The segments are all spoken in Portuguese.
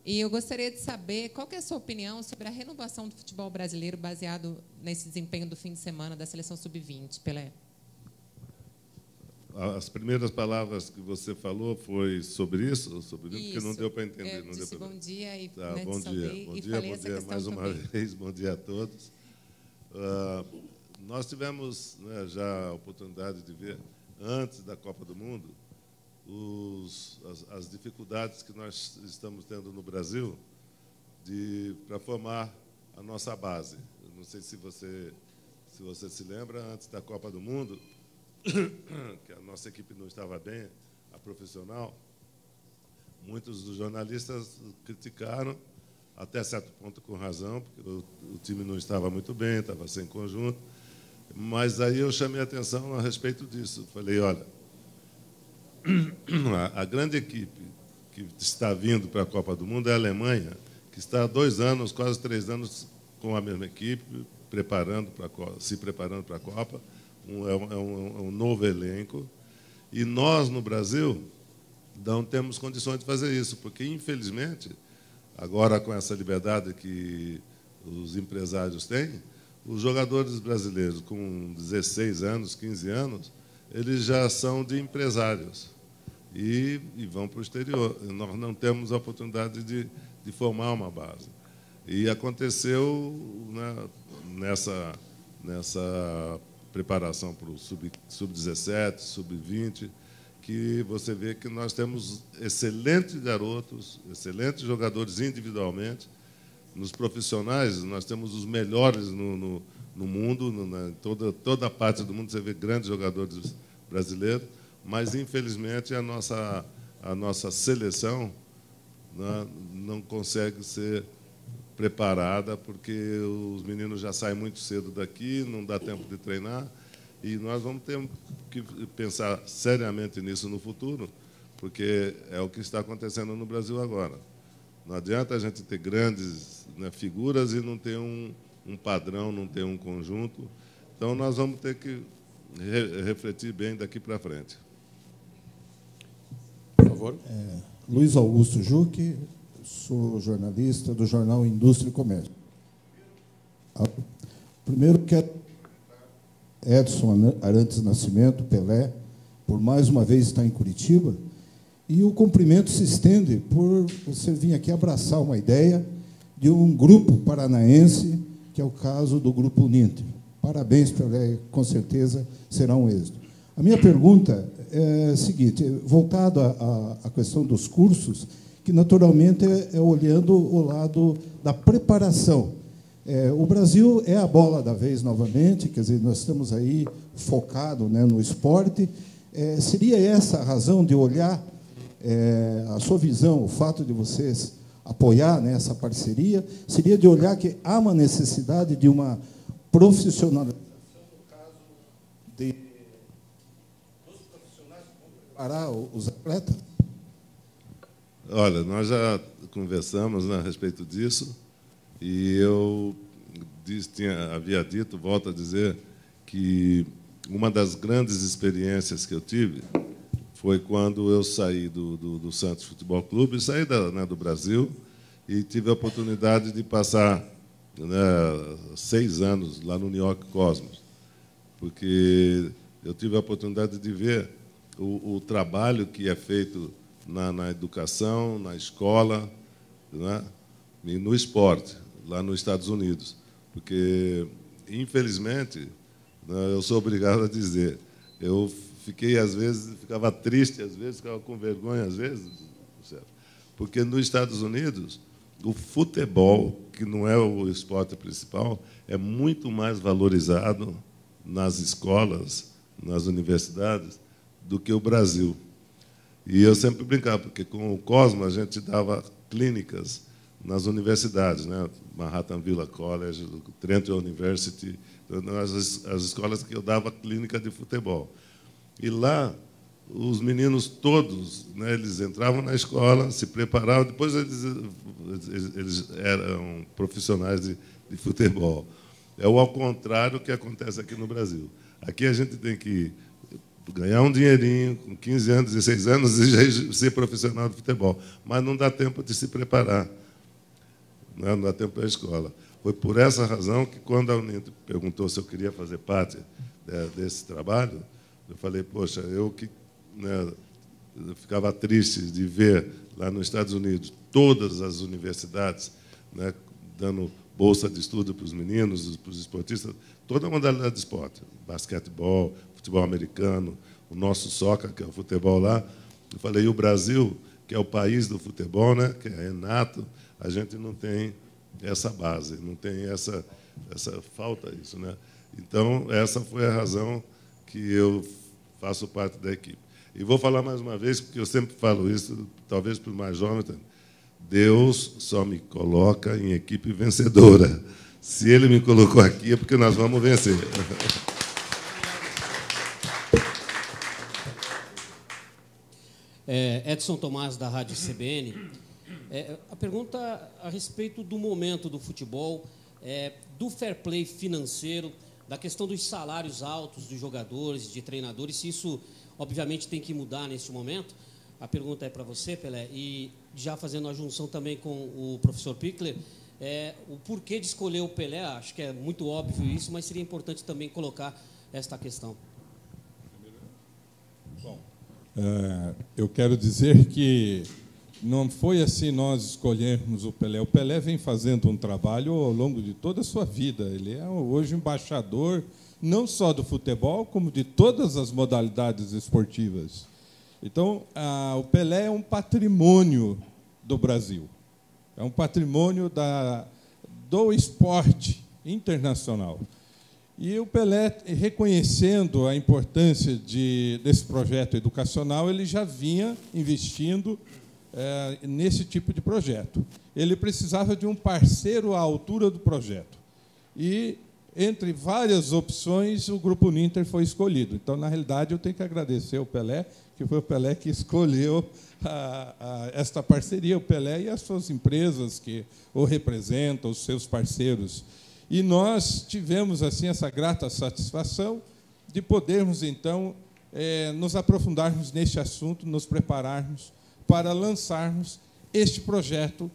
E eu gostaria de saber qual que é a sua opinião sobre a renovação do futebol brasileiro baseado nesse desempenho do fim de semana da seleção sub-20, Pelé. As primeiras palavras que você falou foi sobre isso? Sobre isso, porque não deu para entender. Eu disse bom dia e tá, bom dia, bom dia mais uma vez, bom dia a todos. Nós tivemos, né, já a oportunidade de ver, antes da Copa do Mundo, as dificuldades que nós estamos tendo no Brasil para formar a nossa base. Eu não sei se você se lembra, antes da Copa do Mundo, que a nossa equipe não estava bem, a profissional, muitos dos jornalistas criticaram, até certo ponto com razão, porque o time não estava muito bem, estava sem conjunto, mas aí eu chamei a atenção a respeito disso. Falei, olha, a grande equipe que está vindo para a Copa do Mundo é a Alemanha, que está há 2 anos, quase 3 anos, com a mesma equipe, se preparando para a Copa. É um novo elenco. E nós, no Brasil, não temos condições de fazer isso, porque, infelizmente, agora com essa liberdade que os empresários têm, os jogadores brasileiros com 16 anos, 15 anos, eles já são de empresários e vão para o exterior. Nós não temos a oportunidade de formar uma base. E aconteceu, né, nessa preparação para o sub-17, sub-20, que você vê que nós temos excelentes garotos, excelentes jogadores individualmente. Nos profissionais, nós temos os melhores no mundo, toda a parte do mundo você vê grandes jogadores brasileiros, mas, infelizmente, a nossa seleção, né, não consegue ser preparada, porque os meninos já saem muito cedo daqui, não dá tempo de treinar, e nós vamos ter que pensar seriamente nisso no futuro, porque é o que está acontecendo no Brasil agora. Não adianta a gente ter grandes, né, figuras e não ter um padrão, não ter um conjunto. Então, nós vamos ter que refletir bem daqui para frente. Por favor. Luiz Augusto Juque, sou jornalista do jornal Indústria e Comércio. Primeiro, quero Edson Arantes Nascimento, Pelé, por mais uma vez estar em Curitiba, e o cumprimento se estende por você vir aqui abraçar uma ideia de um grupo paranaense, que é o caso do Grupo Uninter. Parabéns, Pelé, com certeza será um êxito. A minha pergunta é a seguinte, voltado à questão dos cursos, que naturalmente é olhando o lado da preparação. O Brasil é a bola da vez novamente, quer dizer, nós estamos aí focados, né, no esporte. Seria essa a razão de olhar a sua visão, o fato de vocês apoiar, né, essa parceria, seria de olhar que há uma necessidade de uma profissionalização, no caso dos profissionais que vão preparar os atletas? Olha, nós já conversamos, né, a respeito disso, e eu havia dito, volto a dizer, que uma das grandes experiências que eu tive foi quando eu saí do Santos Futebol Clube, saí do Brasil, e tive a oportunidade de passar, né, 6 anos lá no New York Cosmos, porque eu tive a oportunidade de ver o trabalho que é feito na educação, na escola, né, e no esporte, lá nos Estados Unidos. Porque, infelizmente, né, eu sou obrigado a dizer, eu às vezes, ficava triste, às vezes, ficava com vergonha, às vezes, porque nos Estados Unidos, o futebol, que não é o esporte principal, é muito mais valorizado nas escolas, nas universidades, do que o Brasil. E eu sempre brincava, porque com o Cosmo a gente dava clínicas nas universidades, né? Manhattan Villa College, Trent University, as escolas que eu dava clínica de futebol. E lá, os meninos todos, né, eles entravam na escola, se preparavam, depois eles eram profissionais de futebol. É o ao contrário que acontece aqui no Brasil. Aqui a gente tem que ganhar um dinheirinho com 15 anos, 16 anos e já ser profissional de futebol. Mas não dá tempo de se preparar, não dá tempo para a escola. Foi por essa razão que, quando a Uninter perguntou se eu queria fazer parte desse trabalho, eu falei, poxa, eu que eu ficava triste de ver lá nos Estados Unidos todas as universidades dando bolsa de estudo para os meninos, para os esportistas, toda a modalidade de esporte, basquetebol, futebol americano, o nosso soccer, que é o futebol lá. Eu falei, e o Brasil, que é o país do futebol, que é renato, a gente não tem essa base, não tem essa falta isso, Então, essa foi a razão que eu faço parte da equipe. E vou falar mais uma vez, porque eu sempre falo isso, talvez para os mais jovens, Deus só me coloca em equipe vencedora. Se Ele me colocou aqui, é porque nós vamos vencer. Edson Tomás, da Rádio CBN. A pergunta a respeito do momento do futebol, do fair play financeiro, da questão dos salários altos dos jogadores, de treinadores, se isso, obviamente, tem que mudar neste momento. A pergunta é para você, Pelé, e já fazendo a junção também com o professor Pichler, o porquê de escolher o Pelé, acho que é muito óbvio isso, mas seria importante também colocar esta questão. Bom, eu quero dizer que não foi assim nós escolhermos o Pelé. O Pelé vem fazendo um trabalho ao longo de toda a sua vida. Ele é hoje embaixador não só do futebol, como de todas as modalidades esportivas. Então, o Pelé é um patrimônio do Brasil. É um patrimônio do esporte internacional. E o Pelé, reconhecendo a importância desse projeto educacional, ele já vinha investindo nesse tipo de projeto. Ele precisava de um parceiro à altura do projeto. E, entre várias opções, o Grupo Uninter foi escolhido. Então, na realidade, eu tenho que agradecer ao Pelé, que foi o Pelé que escolheu esta parceria, o Pelé e as suas empresas que o representam, os seus parceiros. E nós tivemos assim essa grata satisfação de podermos, então, nos aprofundarmos neste assunto, nos prepararmos para lançarmos este projeto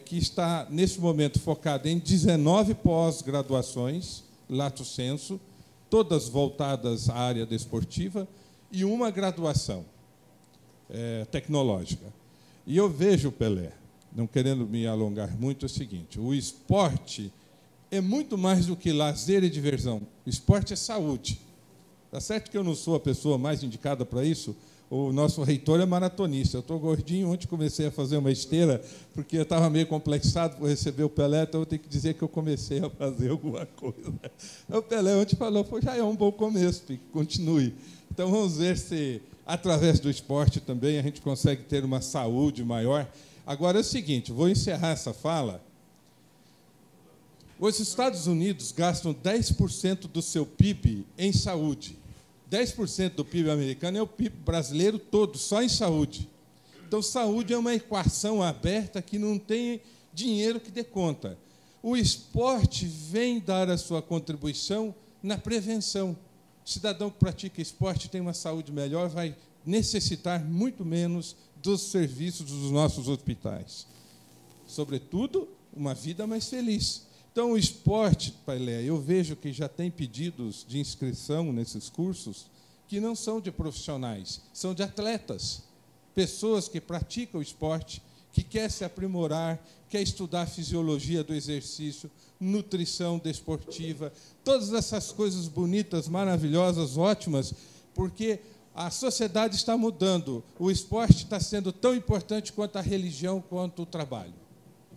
que está, neste momento, focado em 19 pós-graduações, lato sensu, todas voltadas à área desportiva, e uma graduação tecnológica. E eu vejo, Pelé, não querendo me alongar muito, é o seguinte: o esporte é muito mais do que lazer e diversão. O esporte é saúde. Está certo que eu não sou a pessoa mais indicada para isso? O nosso reitor é maratonista. Eu estou gordinho, ontem comecei a fazer uma esteira, porque eu estava meio complexado por receber o Pelé, então eu tenho que dizer que eu comecei a fazer alguma coisa. O Pelé ontem falou, já é um bom começo, continue. Então vamos ver se, através do esporte também, a gente consegue ter uma saúde maior. Agora é o seguinte, vou encerrar essa fala. Os Estados Unidos gastam 10% do seu PIB em saúde. 10% do PIB americano é o PIB brasileiro todo, só em saúde. Então, saúde é uma equação aberta que não tem dinheiro que dê conta. O esporte vem dar a sua contribuição na prevenção. O cidadão que pratica esporte tem uma saúde melhor, vai necessitar muito menos dos serviços dos nossos hospitais. Sobretudo, uma vida mais feliz. Então, o esporte, Pelé, eu vejo que já tem pedidos de inscrição nesses cursos que não são de profissionais, são de atletas, pessoas que praticam o esporte, que querem se aprimorar, querem estudar a fisiologia do exercício, nutrição desportiva, todas essas coisas bonitas, maravilhosas, ótimas, porque a sociedade está mudando. O esporte está sendo tão importante quanto a religião, quanto o trabalho.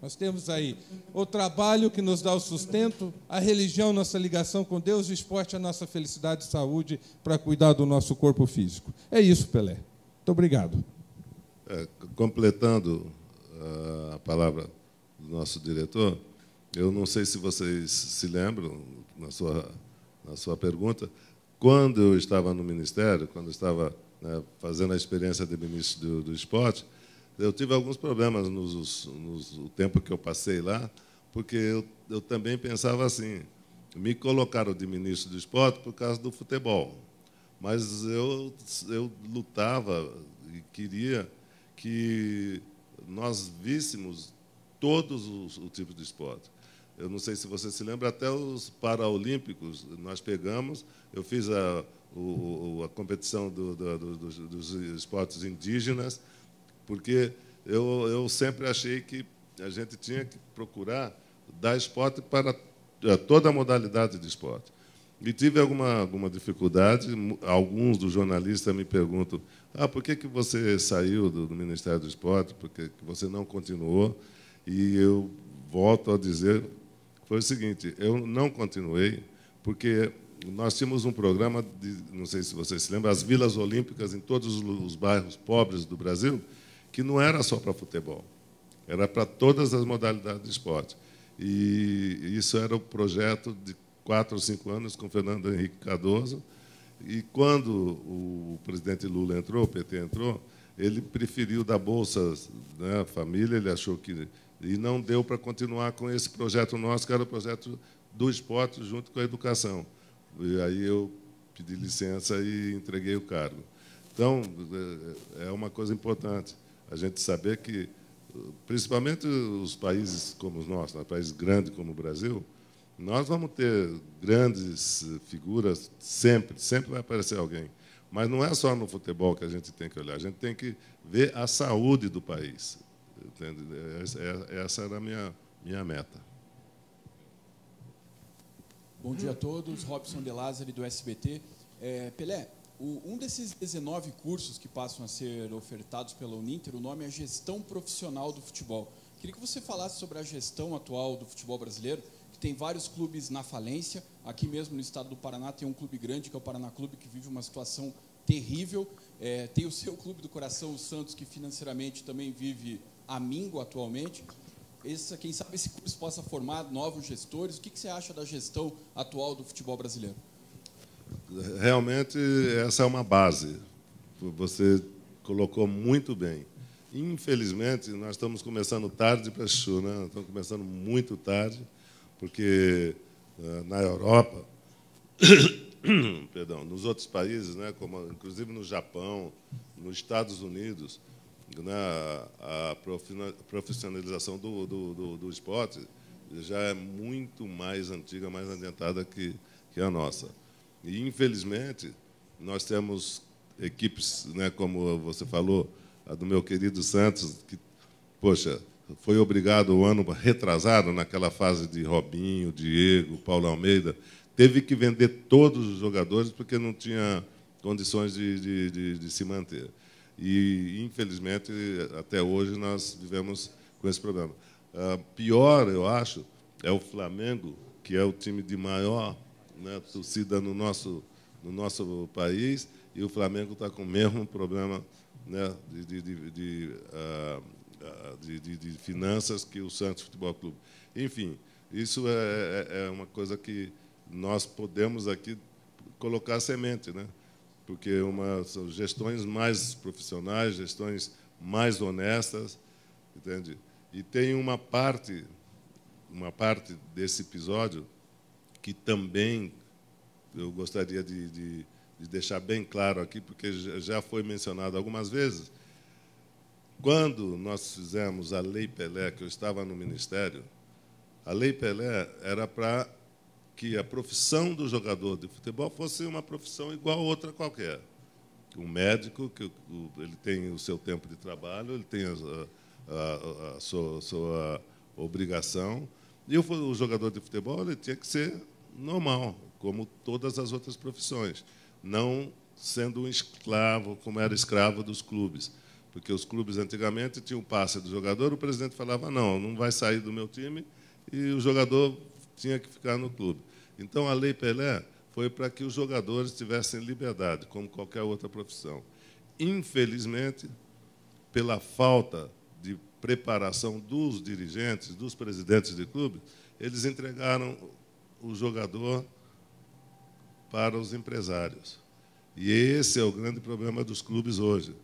Nós temos aí o trabalho que nos dá o sustento, a religião, nossa ligação com Deus, o esporte, a nossa felicidade e saúde para cuidar do nosso corpo físico. É isso, Pelé. Muito obrigado. Completando a palavra do nosso diretor, eu não sei se vocês se lembram, na sua pergunta, quando eu estava no Ministério, quando eu estava fazendo a experiência de ministro do esporte, eu tive alguns problemas no tempo que eu passei lá, porque eu também pensava assim, me colocaram de ministro do esporte por causa do futebol, mas eu lutava e queria que nós víssemos todos os tipos de esporte. Eu não sei se você se lembra, até os Paraolímpicos nós pegamos, eu fiz a competição dos esportes indígenas, porque eu sempre achei que a gente tinha que procurar dar esporte para toda a modalidade de esporte. E tive alguma dificuldade, alguns dos jornalistas me perguntam, por que você saiu do Ministério do Esporte, por que você não continuou? E eu volto a dizer, foi o seguinte, eu não continuei, porque nós tínhamos um programa, não sei se vocês se lembram, as Vilas Olímpicas em todos os bairros pobres do Brasil, que não era só para futebol, era para todas as modalidades de esporte. E isso era o projeto de 4 ou 5 anos com Fernando Henrique Cardoso. E quando o presidente Lula entrou, o PT entrou, ele preferiu dar bolsas, né, à família, ele achou que... E não deu para continuar com esse projeto nosso, que era o projeto do esporte junto com a educação. E aí eu pedi licença e entreguei o cargo. Então, é uma coisa importante a gente saber que, principalmente os países como os nossos, países grandes como o Brasil, nós vamos ter grandes figuras sempre, sempre vai aparecer alguém. Mas não é só no futebol que a gente tem que olhar, a gente tem que ver a saúde do país. Entende? Essa era a minha meta. Bom dia a todos, Robson De Lázari, do SBT. Pelé, um desses 19 cursos que passam a ser ofertados pela Uninter, o nome é Gestão Profissional do Futebol. Queria que você falasse sobre a gestão atual do futebol brasileiro, que tem vários clubes na falência. Aqui mesmo no estado do Paraná tem um clube grande, que é o Paraná Clube, que vive uma situação terrível. Tem o seu clube do coração, o Santos, que financeiramente também vive a míngua atualmente. Quem sabe esse curso possa formar novos gestores. O que você acha da gestão atual do futebol brasileiro? Realmente, essa é uma base. Você colocou muito bem. Infelizmente, nós estamos começando tarde para chuchu, né? Estamos começando muito tarde, porque na Europa, perdão, nos outros países, né, como inclusive no Japão, nos Estados Unidos, né, a profissionalização do esporte já é muito mais antiga, mais adiantada que a nossa. E, infelizmente, nós temos equipes, né, como você falou, a do meu querido Santos, que, poxa, foi obrigado o ano retrasado, naquela fase de Robinho, Diego, Paulo Almeida, teve que vender todos os jogadores porque não tinha condições de se manter. E, infelizmente, até hoje nós vivemos com esse problema. Pior, eu acho, é o Flamengo, que é o time de maior, né, torcida no nosso país, e o Flamengo está com o mesmo problema, né, de finanças que o Santos Futebol Clube. Enfim, isso é uma coisa que nós podemos aqui colocar semente, né? Porque são gestões mais profissionais, gestões mais honestas, entende? E tem uma parte desse episódio que também eu gostaria de deixar bem claro aqui, porque já foi mencionado algumas vezes. Quando nós fizemos a Lei Pelé, que eu estava no Ministério, a Lei Pelé era para que a profissão do jogador de futebol fosse uma profissão igual a outra qualquer. Um médico, que ele tem o seu tempo de trabalho, ele tem a sua obrigação, e o jogador de futebol ele tinha que ser normal, como todas as outras profissões, não sendo um escravo, como era escravo dos clubes. Porque os clubes, antigamente, tinham o passe do jogador, o presidente falava, não vai sair do meu time, e o jogador tinha que ficar no clube. Então, a Lei Pelé foi para que os jogadores tivessem liberdade, como qualquer outra profissão. Infelizmente, pela falta de preparação dos dirigentes, dos presidentes de clube, eles entregaram o jogador para os empresários. E esse é o grande problema dos clubes hoje.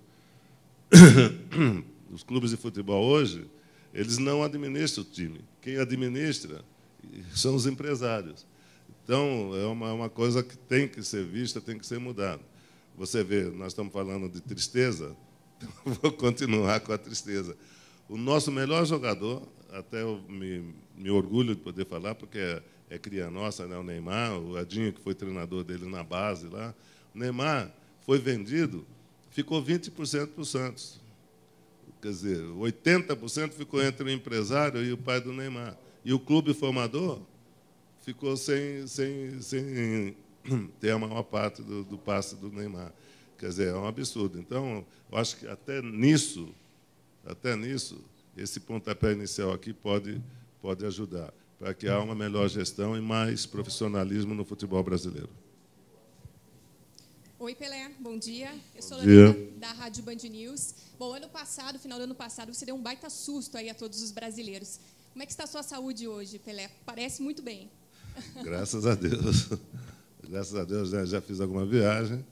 Os clubes de futebol hoje, eles não administram o time. Quem administra são os empresários. Então, é uma coisa que tem que ser vista, tem que ser mudada. você vê, nós estamos falando de tristeza, então vou continuar com a tristeza. O nosso melhor jogador, até eu me orgulho de poder falar, porque é cria nossa, né, o Neymar, o Edinho, que foi treinador dele na base lá. O Neymar foi vendido, ficou 20% para o Santos. Quer dizer, 80% ficou entre o empresário e o pai do Neymar. E o clube formador ficou sem ter a maior parte do passe do Neymar. Quer dizer, é um absurdo. Então, eu acho que até nisso, esse pontapé inicial aqui pode ajudar para que haja uma melhor gestão e mais profissionalismo no futebol brasileiro. Oi, Pelé, bom dia. Eu sou Lorena, da Rádio Band News. Bom, final do ano passado, você deu um baita susto aí a todos os brasileiros. Como é que está a sua saúde hoje, Pelé? Parece muito bem. Graças a Deus. Graças a Deus, já fiz alguma viagem.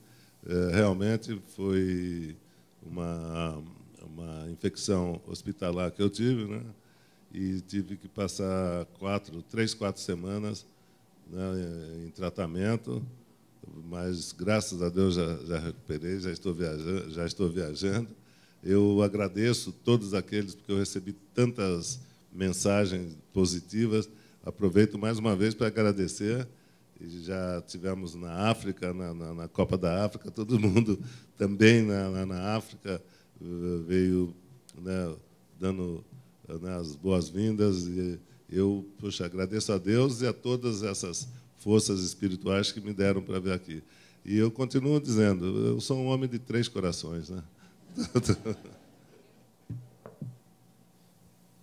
Realmente foi uma infecção hospitalar que eu tive, né? E tive que passar 3, 4 semanas, né, em tratamento, mas, graças a Deus, já recuperei, já estou viajando. Eu agradeço todos aqueles, porque eu recebi tantas mensagens positivas. Aproveito mais uma vez para agradecer. E já tivemos na África, na Copa da África, todo mundo também na África veio, né, dando, né, as boas-vindas. E eu, agradeço a Deus e a todas essas forças espirituais que me deram para vir aqui. E eu continuo dizendo, eu sou um homem de 3 corações, né?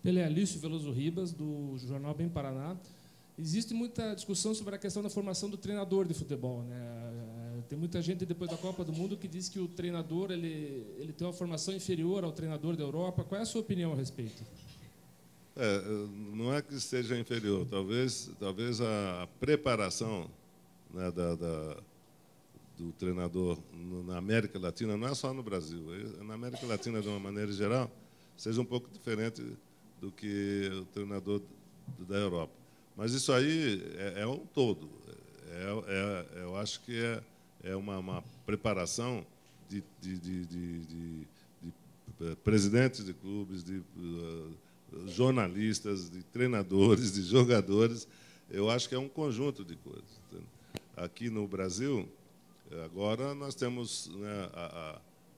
Pelé, Alício Veloso Ribas, do Jornal Bem Paraná. Existe muita discussão sobre a questão da formação do treinador de futebol, né? Tem muita gente, depois da Copa do Mundo, que diz que o treinador ele tem uma formação inferior ao treinador da Europa. Qual é a sua opinião a respeito? Não é que seja inferior. Talvez a preparação, né, do treinador na América Latina, não é só no Brasil, na América Latina, de uma maneira geral, seja um pouco diferente do que o treinador da Europa. Mas isso aí é um todo. Eu acho que é uma preparação de presidentes de clubes, de jornalistas, de treinadores, de jogadores. Eu acho que é um conjunto de coisas. Aqui no Brasil, agora nós temos, né,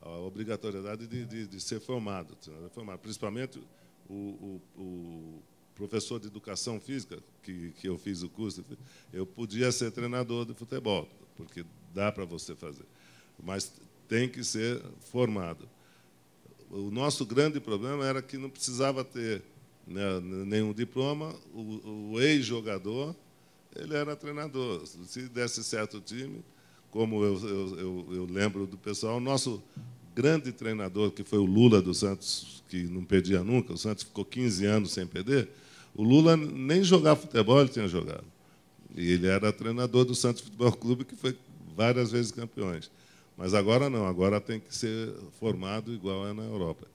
a obrigatoriedade de ser formado, principalmente o professor de educação física, que eu fiz o curso. Eu podia ser treinador de futebol, porque dá para você fazer, mas tem que ser formado. O nosso grande problema era que não precisava ter, né, nenhum diploma. O ex-jogador, ele era treinador. Se desse certo o time, como eu lembro do pessoal, o nosso grande treinador, que foi o Lula do Santos, que não perdia nunca, o Santos ficou 15 anos sem perder, o Lula nem jogar futebol ele tinha jogado. E ele era treinador do Santos Futebol Clube, que foi várias vezes campeões. Mas agora não, agora tem que ser formado igual é na Europa.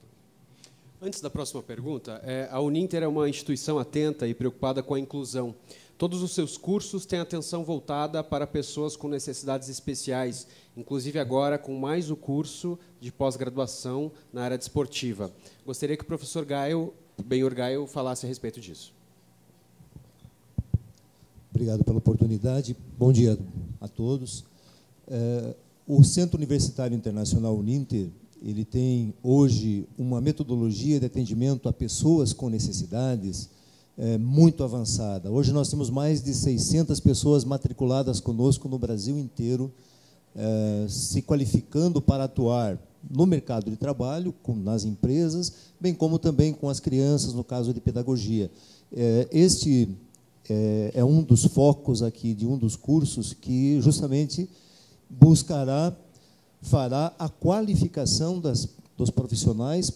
Antes da próxima pergunta, a Uninter é uma instituição atenta e preocupada com a inclusão. Todos os seus cursos têm atenção voltada para pessoas com necessidades especiais, inclusive agora com mais o curso de pós-graduação na área desportiva. Gostaria que o professor Benhur Gaio falasse a respeito disso. Obrigado pela oportunidade. Bom dia a todos. O Centro Universitário Internacional Uninter, ele tem hoje uma metodologia de atendimento a pessoas com necessidades muito avançada. Hoje nós temos mais de 600 pessoas matriculadas conosco no Brasil inteiro, se qualificando para atuar no mercado de trabalho, nas empresas, bem como também com as crianças, no caso de pedagogia. Este é um dos focos aqui de um dos cursos que justamente fará a qualificação dos profissionais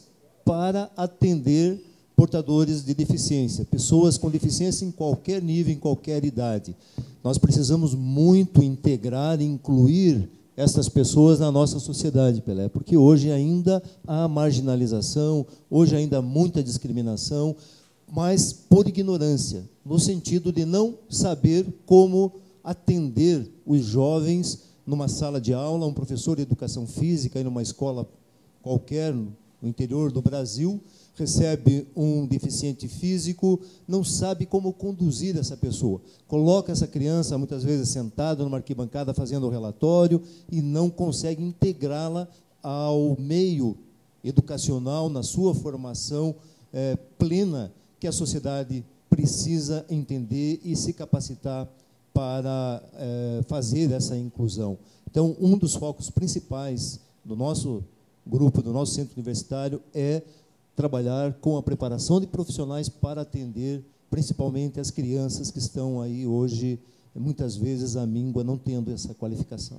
para atender portadores de deficiência, pessoas com deficiência em qualquer nível, em qualquer idade. Nós precisamos muito integrar e incluir essas pessoas na nossa sociedade, Pelé, porque hoje ainda há marginalização, hoje ainda há muita discriminação, mas por ignorância, no sentido de não saber como atender os jovens numa sala de aula, um professor de educação física em uma escola qualquer no interior do Brasil, recebe um deficiente físico, não sabe como conduzir essa pessoa. Coloca essa criança, muitas vezes, sentada numa arquibancada fazendo o relatório e não consegue integrá-la ao meio educacional, na sua formação plena, que a sociedade precisa entender e se capacitar para fazer essa inclusão. Então, um dos focos principais do nosso grupo, do nosso centro universitário, é trabalhar com a preparação de profissionais para atender principalmente as crianças que estão aí hoje, muitas vezes, à míngua, não tendo essa qualificação.